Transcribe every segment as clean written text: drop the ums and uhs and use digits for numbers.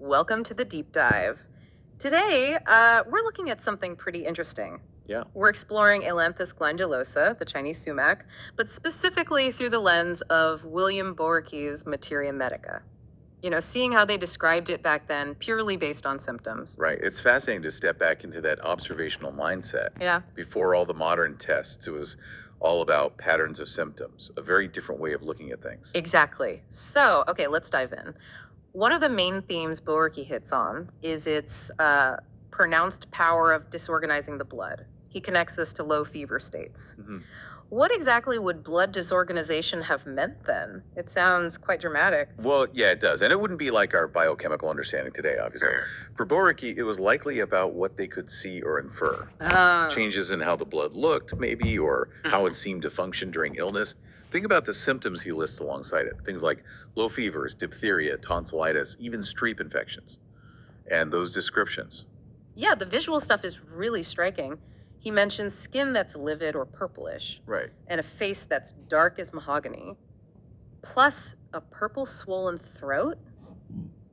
Welcome to the deep dive. Today, we're looking at something pretty interesting. Yeah. We're exploring Ailanthus glandulosa, the Chinese sumac, but specifically through the lens of William Boericke's Materia Medica. Seeing how they described it back then, purely based on symptoms. Right. It's fascinating to step back into that observational mindset. Yeah. Before all the modern tests, it was all about patterns of symptoms, a very different way of looking at things. Exactly. So, okay, let's dive in. One of the main themes Boericke hits on is its pronounced power of disorganizing the blood. He connects this to low fever states. Mhm. What exactly would blood disorganization have meant then? It sounds quite dramatic. Well, yeah, it does. And it wouldn't be like our biochemical understanding today, obviously. For Boericke, it was likely about what they could see or infer. Changes in how the blood looked, maybe, or how it seemed to function during illness. Think about the symptoms he lists alongside it. Things like low fevers, diphtheria, tonsillitis, even strep infections. And those descriptions. Yeah, the visual stuff is really striking. He mentions skin that's livid or purplish, Right. and a face that's dark as mahogany, plus a purple swollen throat.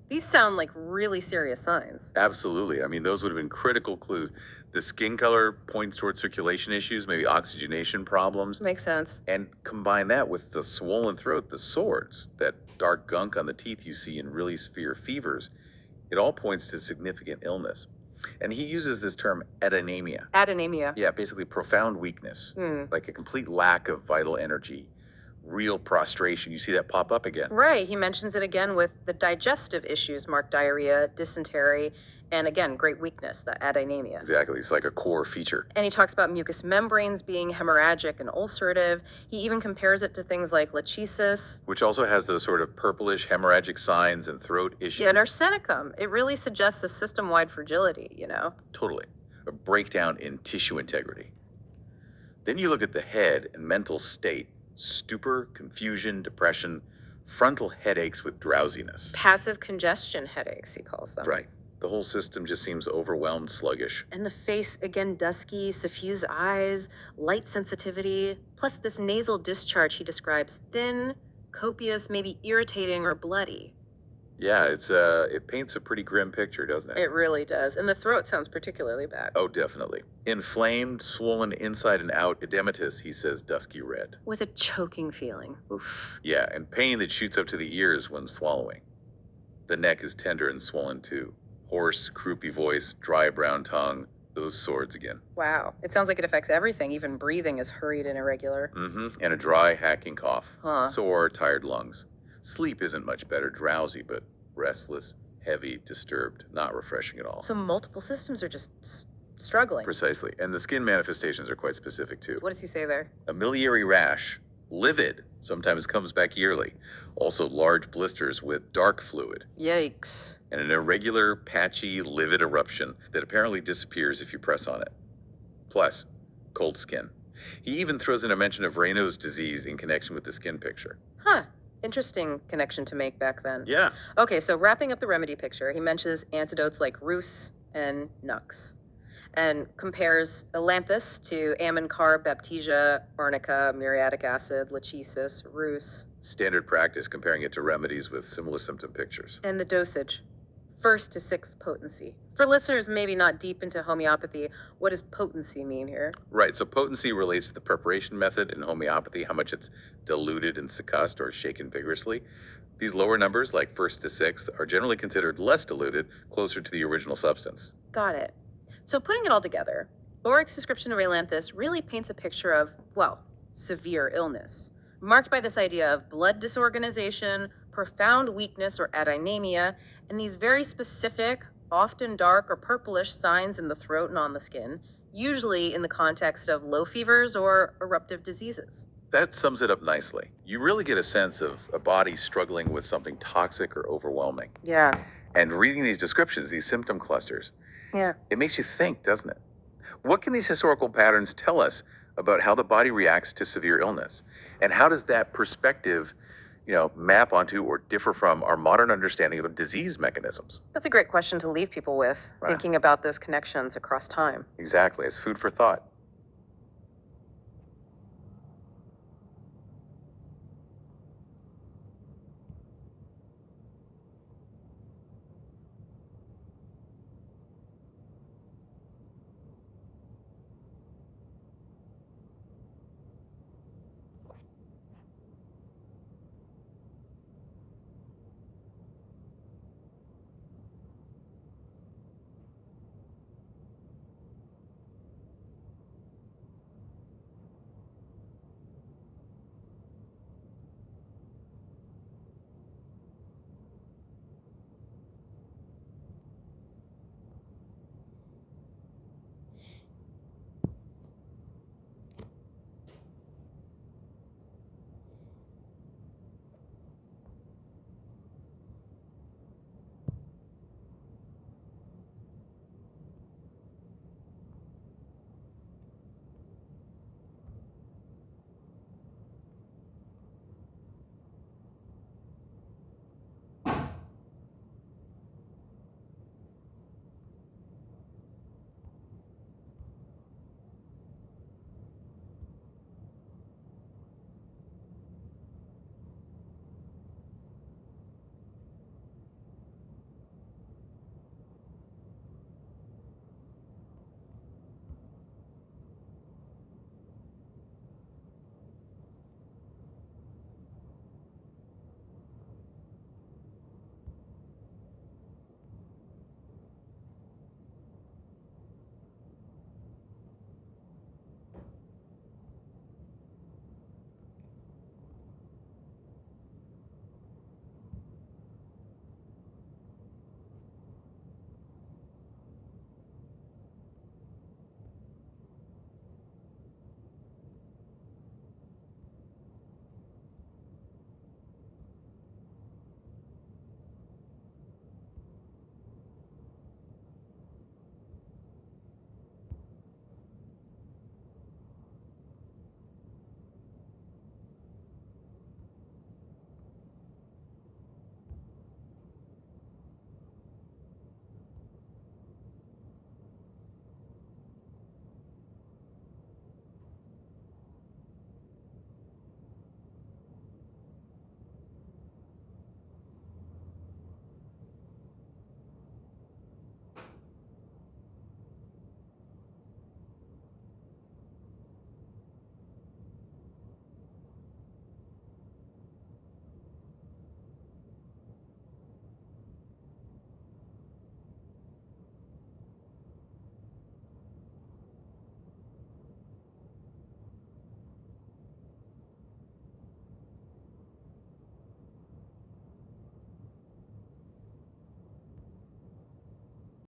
These sound like really serious signs. Absolutely. I mean, those would have been critical clues. The skin color points toward circulation issues, maybe oxygenation problems. Makes sense. And combine that with the swollen throat, the sores, that dark gunk on the teeth you see in really severe fevers. It all points to significant illness. And he uses this term adenemia. Adenemia. Yeah, basically profound weakness, like a complete lack of vital energy, real prostration. You see that pop up again. Right. He mentions it again with the digestive issues marked diarrhea, dysentery, and again, great weakness, the adenemia. Exactly. It's like a core feature. And he talks about mucous membranes being hemorrhagic and ulcerative. He even compares it to things like lechiasis. Which also has those sort of purplish hemorrhagic signs and throat issues. Yeah, and arsenicum. It really suggests a system-wide fragility, Totally. A breakdown in tissue integrity. Then you look at the head and mental state. Stupor, confusion, depression, frontal headaches with drowsiness. Passive congestion headaches, he calls them. Right. The whole system just seems overwhelmed, sluggish. And the face, again, dusky, suffused eyes, light sensitivity, plus this nasal discharge he describes thin, copious, maybe irritating or bloody. Yeah, it paints a pretty grim picture, doesn't it? It really does. And the throat sounds particularly bad. Oh, definitely. Inflamed, swollen inside and out, edematous, he says, dusky red. With a choking feeling. Oof. Yeah, and pain that shoots up to the ears when swallowing. The neck is tender and swollen too. Hoarse, croupy voice, dry brown tongue, those swords again. Wow. It sounds like it affects everything. Even breathing is hurried and irregular. And a dry, hacking cough. Huh. Sore, tired lungs. Sleep isn't much better, drowsy, but restless, heavy, disturbed, not refreshing at all. So multiple systems are just struggling. Precisely. And the skin manifestations are quite specific too. What does he say there? A miliary rash, livid, sometimes comes back yearly. Also large blisters with dark fluid. Yikes. And an irregular, patchy, livid eruption that apparently disappears if you press on it. Plus, cold skin. He even throws in a mention of Raynaud's disease in connection with the skin picture. Huh. Interesting connection to make back then. Yeah. Okay, so wrapping up the remedy picture, he mentions antidotes like rus and nux, and compares Ailanthus to amincarb, baptisia, arnica, muriatic acid, lechiasis, rus. Standard practice comparing it to remedies with similar symptom pictures. And the dosage, 1st to 6th potency. For listeners maybe not deep into homeopathy, what does potency mean here? Right, so potency relates to the preparation method in homeopathy, how much it's diluted and succussed or shaken vigorously. These lower numbers, like 1st to 6th, are generally considered less diluted, closer to the original substance. Got it. So putting it all together, Boericke's description of Ailanthus really paints a picture of, well, severe illness, marked by this idea of blood disorganization, profound weakness or adenemia, and these very specific, often dark or purplish signs in the throat and on the skin, usually in the context of low fevers or eruptive diseases. That sums it up nicely. You really get a sense of a body struggling with something toxic or overwhelming. Yeah. And reading these descriptions, these symptom clusters, it makes you think, doesn't it? What can these historical patterns tell us about how the body reacts to severe illness? And how does that perspective, map onto or differ from our modern understanding of disease mechanisms? That's a great question to leave people with, Right. thinking about those connections across time. Exactly. It's food for thought.